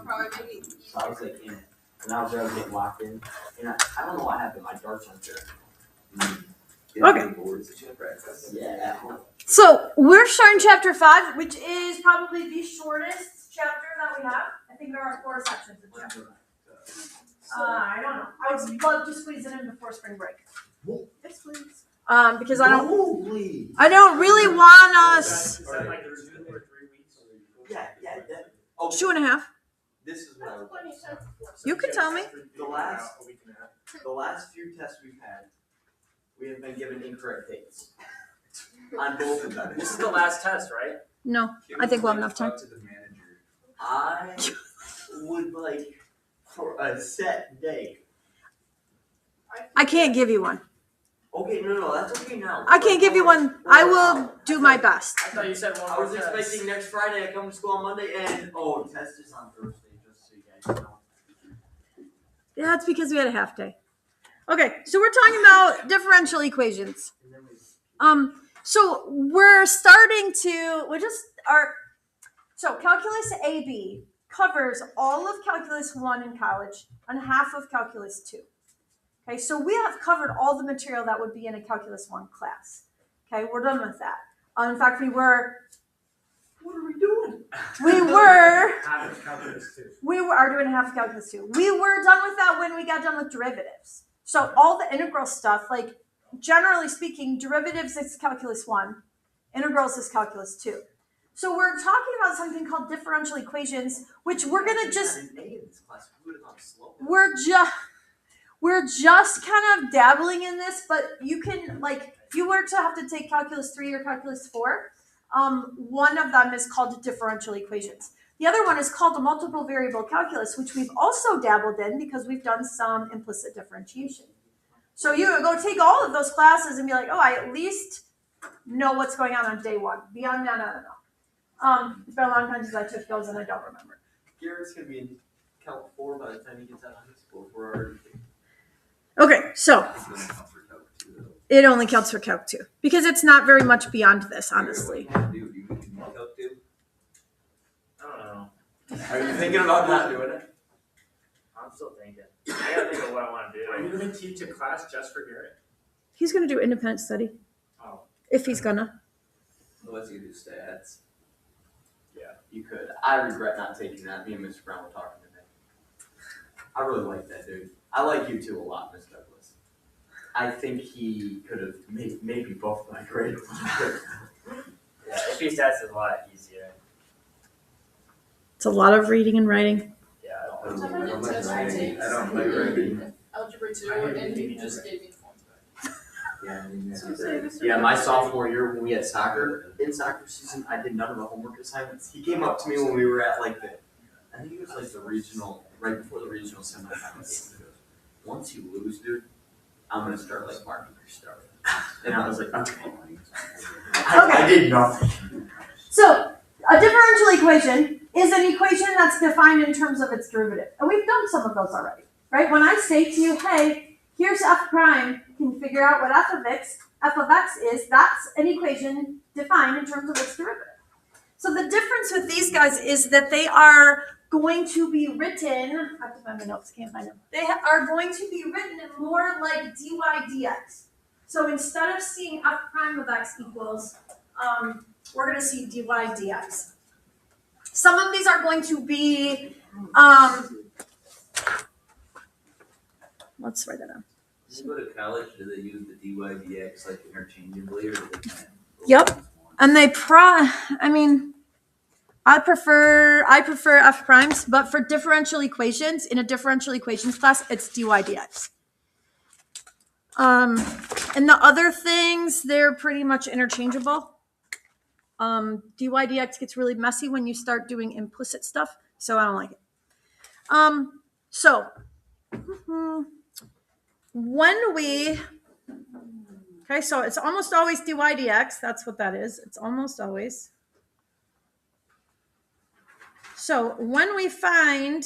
probably maybe. So I was like in it, and I was there getting locked in, and I don't know what happened. My darts went there. Okay. Yeah. So we're starting chapter 5, which is probably the shortest chapter that we have. I think there are 4 sections of chapter 5. I don't know. I would love to squeeze it in before spring break. Yes, please. Because I don't really want us. Is that like 2 or 3 weeks? Yeah. 2.5. This is what I would like. You can tell me. The last few tests we've had, we have been given incorrect dates on both of them. This is the last test, right? No, I think we'll have enough time. To the manager. I would like for a set date. I can't give you one. Okay, no, that's okay now. I can't give you one. I will do my best. I thought you said one I more was test. expecting next Friday I come to school on Monday and test is on Thursday, just so you guys know. Yeah, it's because we had a half day. Okay, so we're talking about differential equations. So we're starting to, so calculus AB covers all of calculus 1 in college and half of calculus 2. Okay, so we have covered all the material that would be in a calculus 1 class. Okay, we're done with that. In fact, what are we doing? We are doing half of calculus 2. We were done with that when we got done with derivatives. So all the integral stuff, like generally speaking, derivatives is calculus 1, integrals is calculus 2. So we're talking about something called differential equations, which we're gonna we're just kind of dabbling in this, but you can, like, if you were to have to take calculus 3 or calculus 4, one of them is called differential equations. The other one is called a multiple variable calculus, which we've also dabbled in because we've done some implicit differentiation. So you go take all of those classes and be like, I at least know what's going on day 1. Beyond that, I don't know. It's been a long time since I took those and I don't remember. Garrett's going to be in Calc 4 by the time he gets out of high school. We're already. Okay, so it only counts for Calc 2 because it's not very much beyond this, honestly. I don't know. Are you thinking about not doing it? I'm still thinking. I gotta think of what I want to do. Are you going to teach a class just for Garrett? He's going to do independent study. Oh. If he's gonna. Unless you do stats. Yeah, you could. I regret not taking that. Me and Mr. Brown were talking today. I really like that dude. I like you too a lot, Miss Douglas. I think he could have maybe buffed my grade a little bit. Yeah, AP stats is a lot easier. It's a lot of reading and writing. Yeah, I don't like writing. Algebra 2, and he just gave me Yeah, my sophomore year when we had soccer, in soccer season, I did none of the homework assignments. He came up to me when we were at I think it was like the regional, right before the regional semifinals. He goes, once you lose, dude, I'm going to start marking your stuff. And I was like, okay. I did nothing. So a differential equation is an equation that's defined in terms of its derivative. And we've done some of those already, right? When I say to you, hey, here's f prime, you can figure out what f of x is, that's an equation defined in terms of its derivative. So the difference with these guys is that they are going to be written, I have to find my notes, can't find them. They are going to be written more like dy dx. So instead of seeing f prime of x equals, we're going to see dy dx. Some of these are going to be, let's write that down. When you go to college, do they use the dy dx interchangeably, or do they kind of? Yep, and I prefer f primes, but for differential equations, in a differential equations class, it's dy dx. And the other things, they're pretty much interchangeable. Dy dx gets really messy when you start doing implicit stuff, so I don't like it. So it's almost always dy dx. That's what that is. It's almost always. So when we find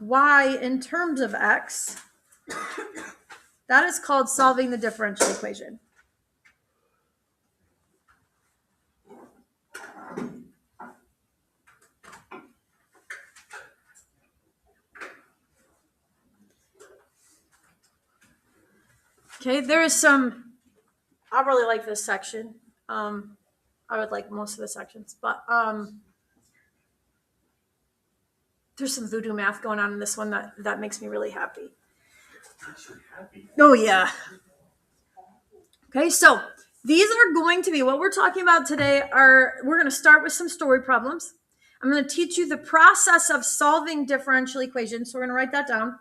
y in terms of x, that is called solving the differential equation. Okay, there is some, I really like this section. I would like most of the sections, but there's some voodoo math going on in this one that makes me really happy. Oh yeah. Okay, so these are going to be what we're talking about today. We're going to start with some story problems. I'm going to teach you the process of solving differential equations. So we're going to write that down.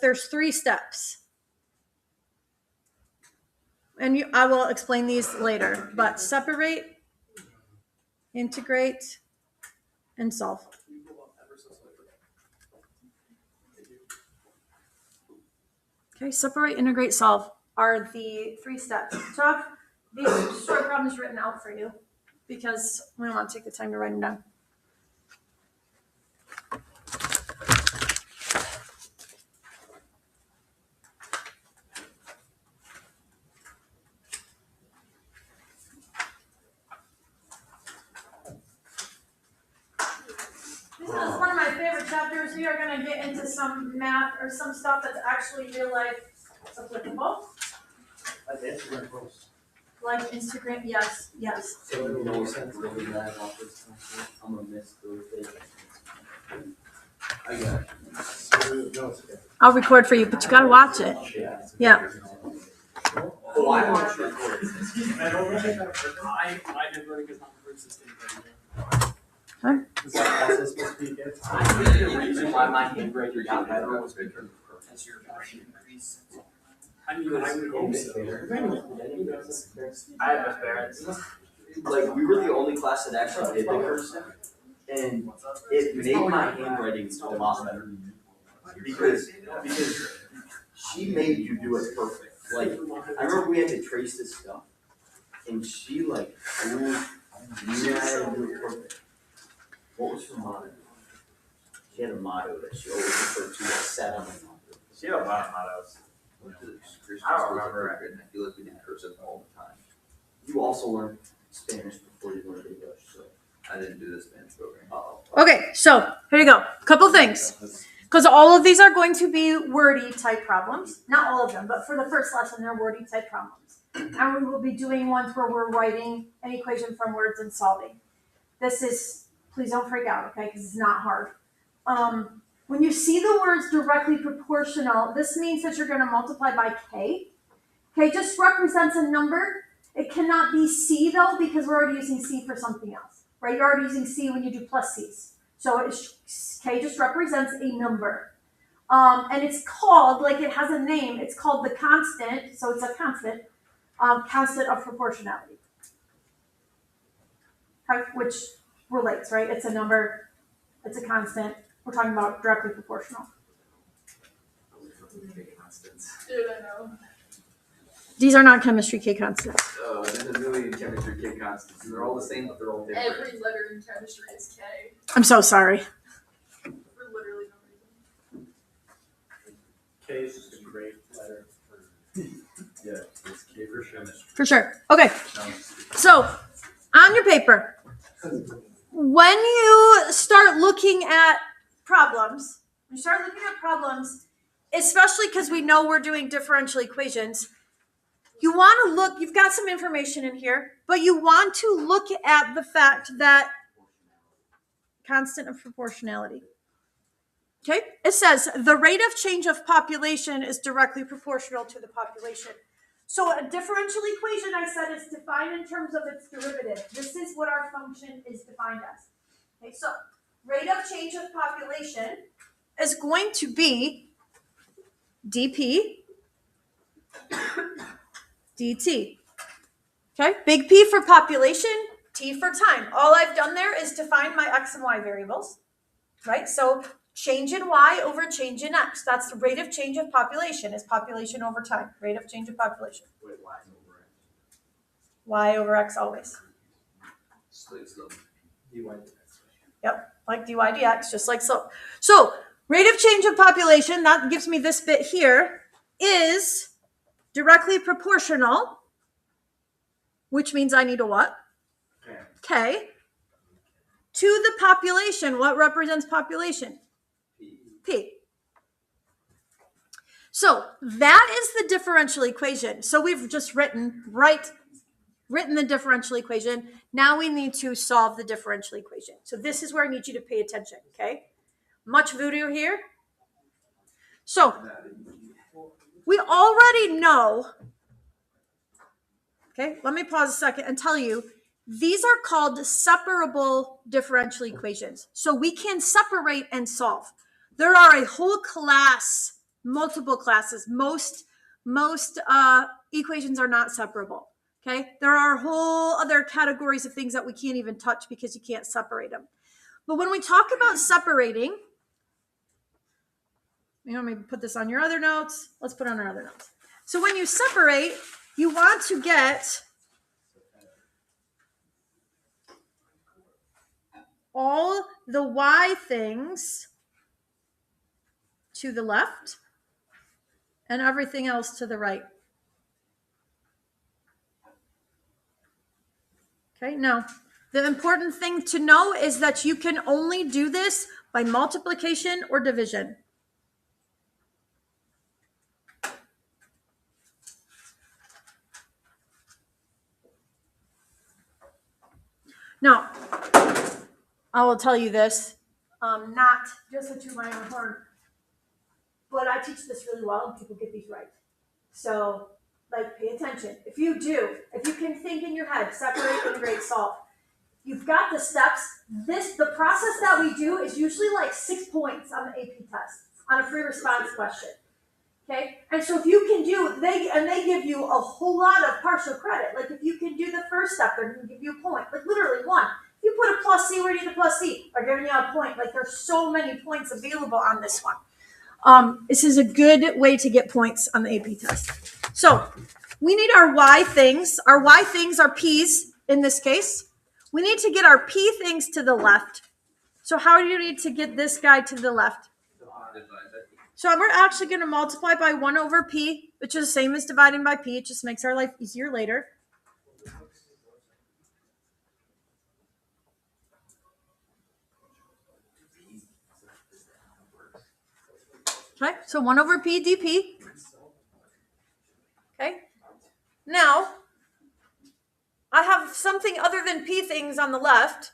There's 3 steps. And I will explain these later, but separate, integrate, and solve. Okay, separate, integrate, solve are the 3 steps. So I have these short problems written out for you because we don't want to take the time to write them down. This is one of my favorite chapters. We are going to get into some math or some stuff that's actually real life applicable. Like Instagram posts. Like Instagram, yes. So we always have to really bad off this. I'm gonna miss those days. I got it. No, it's okay. I'll record for you, but you got to watch it. Yeah. Oh, I watched it. I did learning is not the first system. Huh? Is that also supposed to be good? I think the reason why my handwriting got better was because That's your I would hope so. I have misparents. like we were the only class that actually did the cursive, and it made my handwriting a lot better because she made you do it perfect. Like I remember we had to trace this stuff, and she like you had to do it perfect. What was her motto? She had a motto that she always referred to as 7. She had a lot of mottos. Went to the Christian I don't schools remember. up there, and I feel like we did cursive all the time. You also learned Spanish before you learned English, so. I didn't do the Spanish program. Okay, so here you go. Couple things. Because all of these are going to be wordy type problems. Not all of them, but for the first lesson, they're wordy type problems. And we will be doing ones where we're writing an equation from words and solving. This is, please don't freak out, okay, because it's not hard. When you see the words directly proportional, this means that you're going to multiply by k. K just represents a number. It cannot be c though, because we're already using c for something else, right? You're already using c when you do plus c's. So k just represents a number. And it's called, like it has a name, it's called the constant, so it's a constant, constant of proportionality. Okay, which relates, right? It's a number, it's a constant. We're talking about directly proportional. Dude, I know. These are not chemistry K constants. There's a million chemistry K constants, and they're all the same, but they're all different. Every letter in chemistry is K. I'm so sorry. For literally no reason. K is just a great letter for. Yeah, it's K for chemistry. For sure. Okay, so on your paper, when you start looking at problems, especially because we know we're doing differential equations, you want to look, you've got some information in here, but you want to look at the fact that constant of proportionality. Okay, it says the rate of change of population is directly proportional to the population. So a differential equation, I said, is defined in terms of its derivative. This is what our function is defined as. Okay, so rate of change of population is going to be dp dt. Okay, big P for population, T for time. All I've done there is define my x and y variables, right? So change in y over change in x. That's the rate of change of population, is population over time. Rate of change of population. Wait, y over x. Y over x always. Slave slope. dy dx. Yep, like dy dx, just like so. So rate of change of population, that gives me this bit here, is directly proportional, which means I need a what? K. To the population. What represents population? P. So that is the differential equation. So we've just written the differential equation. Now we need to solve the differential equation. So this is where I need you to pay attention, okay? Much voodoo here. So we already know, okay, let me pause a second and tell you, these are called separable differential equations. So we can separate and solve. There are a whole class, multiple classes. Most equations are not separable. Okay, there are whole other categories of things that we can't even touch because you can't separate them. But when we talk about separating, you know, maybe put this on your other notes. Let's put on our other notes. So when you separate, you want to get all the y things to the left and everything else to the right. Okay, now the important thing to know is that you can only do this by multiplication or division. Now, I will tell you this, not just to toot my own horn, but I teach this really well and people get these right. So, like, pay attention. If you can think in your head, separate, integrate, solve, you've got the steps. The process that we do is usually like 6 points on the AP test, on a free response question. Okay, and so if you can do, they give you a whole lot of partial credit. Like if you can do the first step, they're going to give you a point. Like literally one. If you put a plus C, where do you get the plus C? They're giving you a point. Like there's so many points available on this one. This is a good way to get points on the AP test. So we need our Y things. Our Y things are P's in this case. We need to get our P things to the left. So how do you need to get this guy to the left? So we're actually going to multiply by 1 over P, which is the same as dividing by P. It just makes our life easier later. Okay, so 1 over P dP. Okay, now I have something other than P things on the left.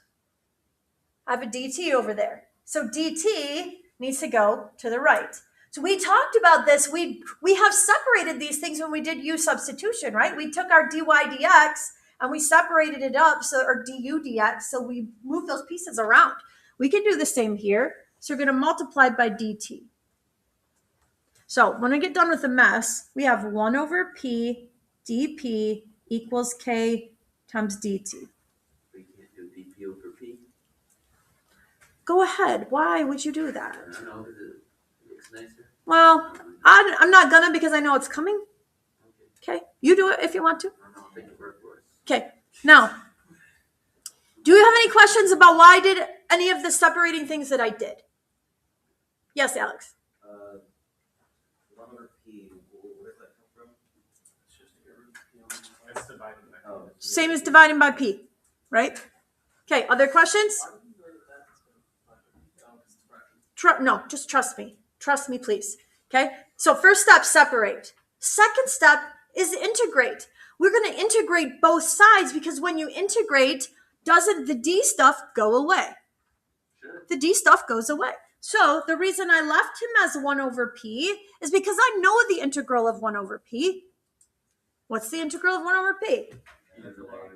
I have a dt over there. So dt needs to go to the right. So we talked about this. We have separated these things when we did u substitution, right? We took our dy dx and we separated it up, or du dx, so we moved those pieces around. We can do the same here. So we're going to multiply by dt. So when I get done with the mess, we have 1 over p dp equals k times dt. We can't do dp over p. Go ahead. Why would you do that? I don't know, because it looks nicer. Well, I'm not gonna because I know it's coming. Okay, you do it if you want to. I don't know, I think it worked for us. Okay, now, do you have any questions about why I did any of the separating things that I did? Yes, Alex. 1 over P, where does that come from? It's just it's divided by P. Same as dividing by P, right? Okay, other questions? No, just trust me. Trust me, please. Okay, so first step, separate. Second step is integrate. We're going to integrate both sides because when you integrate, doesn't the D stuff go away? Sure. The D stuff goes away. So the reason I left him as 1 over P is because I know the integral of 1 over P. What's the integral of 1 over P? Natural log.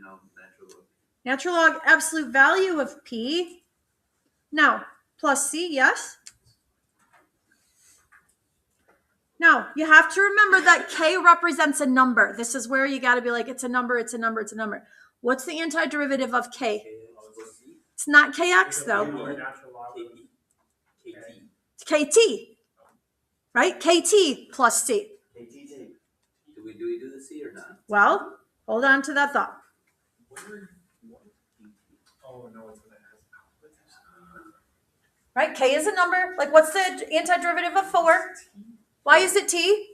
No, natural log. Natural log absolute value of P. Now, plus C, yes? Now, you have to remember that K represents a number. This is where you got to be like, it's a number, it's a number, it's a number. What's the antiderivative of K? It's not KX, though. It's KT, right? KT plus C. Do we do the C or not? Well, hold on to that thought. Oh, no, it's Right? K is a number. Like, what's the antiderivative of 4? Why is it T?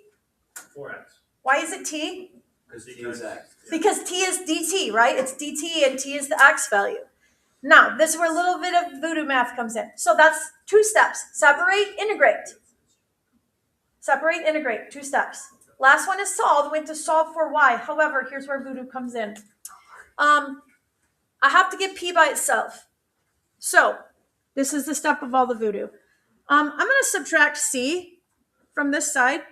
4x. Why is it T? Because T is X. Because T is dt, right? It's dt and T is the X value. Now, this is where a little bit of voodoo math comes in. So that's 2 steps. Separate, integrate. Separate, integrate, 2 steps. Last one is solve. We have to solve for y. However, here's where voodoo comes in. I have to get p by itself. So this is the step of all the voodoo. I'm going to subtract c from this side.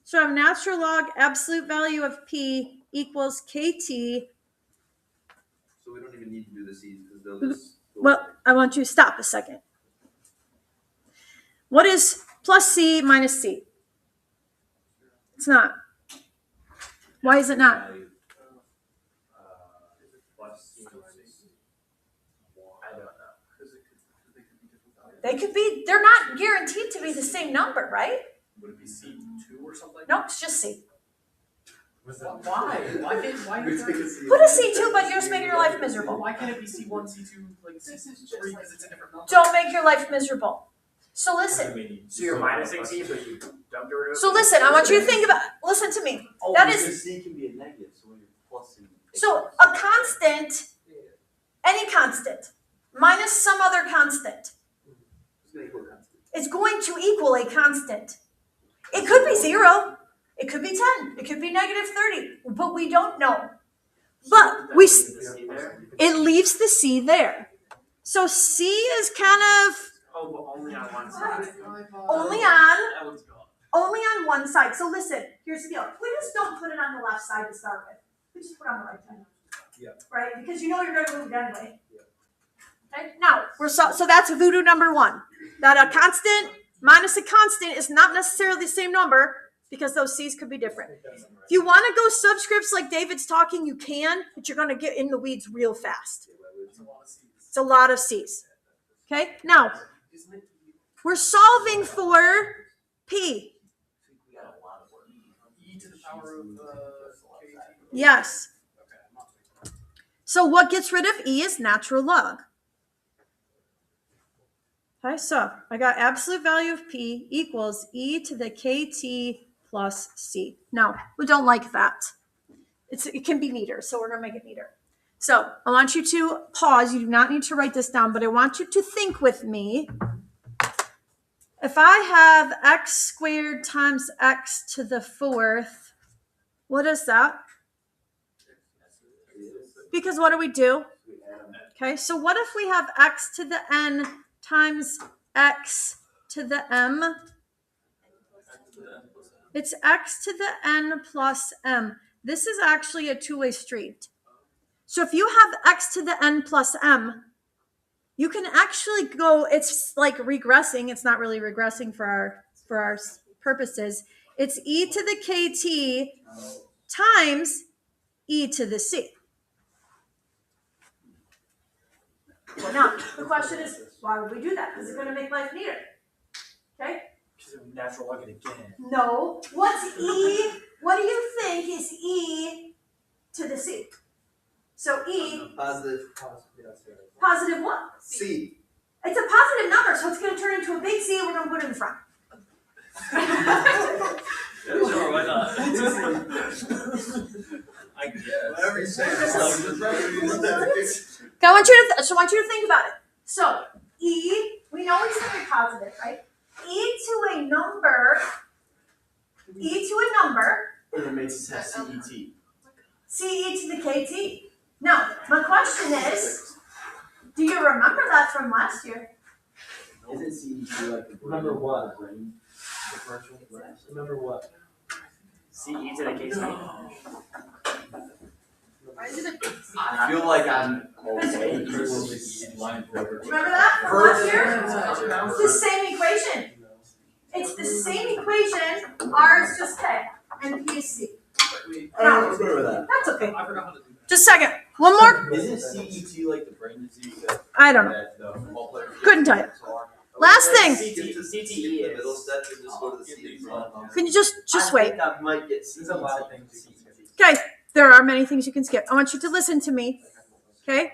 So I have natural log absolute value of p equals kt. So we don't even need to do the C's because they'll just. Go Well, away. I want you to stop a second. What is plus c minus c? It's not. Why is it not? Value. Plus C minus. I don't know. They could be, they're not guaranteed to be the same number, right? Would it be C2 or something? No, it's just c. Why? Why can't Put a c2, but you're just making your life miserable. Why can't it be C1, C2, like This is just C3 like- because it's a different number? Don't make your life miserable. So listen, So you're minusing C, so you don't get rid of it? so listen, I want you to think about, listen to me. Oh, That because is- C can be a negative, so when you're plusing. So a constant, any constant, minus some other constant, It's gonna equal constant. is going to equal a constant. It could be 0, it could be 10, it could be negative 30, but we don't know. But we, C there? it leaves the c there. So c is kind of Oh, but only on one side. only on That one's gone. only on one side. So listen, here's the deal. We just don't put it on the left side to start with. We just put it on the right side. Yeah. Right? Because you know you're going to move it anyway. Okay? Now, so that's voodoo number 1. That a constant minus a constant is not necessarily the same number because those C's could be different. If you want to go subscripts like David's talking, you can, but you're going to get in the weeds real fast. It's a lot of C's. It's a lot of C's. Okay? Now, Isn't it? we're solving for P. We got a lot of work. E to the power of KT. Yes. Okay, I'm not. So what gets rid of E is natural log. Okay, so I got absolute value of P equals E to the KT plus C. No, we don't like that. It can be neater, so we're gonna make it neater. So I want you to pause. You do not need to write this down, but I want you to think with me. If I have x squared times x to the 4th, what is that? Because what do we do? Okay, so what if we have x to the n times x to the m? It's x to the n plus m. This is actually a two-way street. So if you have x to the n plus m, you can actually go, it's like regressing. It's not really regressing for our purposes. It's e to the kt times e to the c. Now, the question is, why would we do that? Because it's going to make life neater. Okay? Because of natural log it again. No. What's e? What do you think is e to the c? So e, Positive. positive what? C. It's a positive number, so it's going to turn into a big C, and we're going to put it in the front. Sure, why not? I guess. Whatever you say. Okay, I want you to think about it. So e, we know it's going to be positive, right? E to a number, And it makes it CET. C e to the kt. Now, my question is, do you remember that from last year? Isn't CET like the Remember what? brain differential? Remember what? C E to the KT. Why is it a big C? I feel like I'm okay. Remember that from last year? It's the same equation. It's the same equation. R is just K, and P is C. I don't remember that. That's okay. I forgot how to do that. Just a second. One more. Isn't CET like the brain disease that I don't know. the football players get? Couldn't tell you. So Last thing. Skip to skip CTE the middle is- step and just go to the C. Can you just I wait? think I might get There's a lot of things you can skip. Okay. There are many things you can skip. I want you to listen to me. Okay.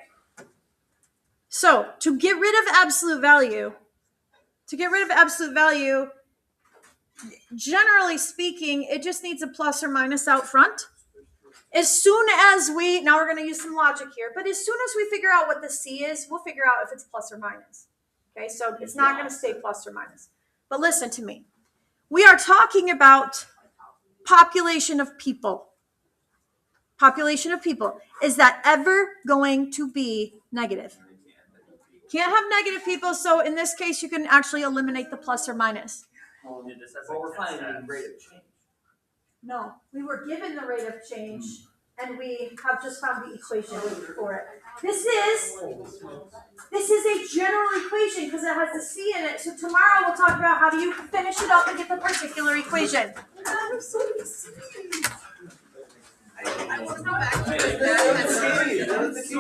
So to get rid of absolute value, generally speaking, it just needs a plus or minus out front. As soon as now we're going to use some logic here, but as soon as we figure out what the C is, we'll figure out if it's plus or minus. Okay, so it's not going to stay plus or minus. But listen to me. We are talking about population of people. Population of people. Is that ever going to be negative? Can't have negative people, so in this case, you can actually eliminate the plus or minus. Dude, this has But we're like 10 finding steps. rate of change. No, we were given the rate of change, and we have just found the equation for it. This is a general equation because it has the C in it. So tomorrow we'll talk about how do you finish it up and get the particular equation. I want to go back. That was the key.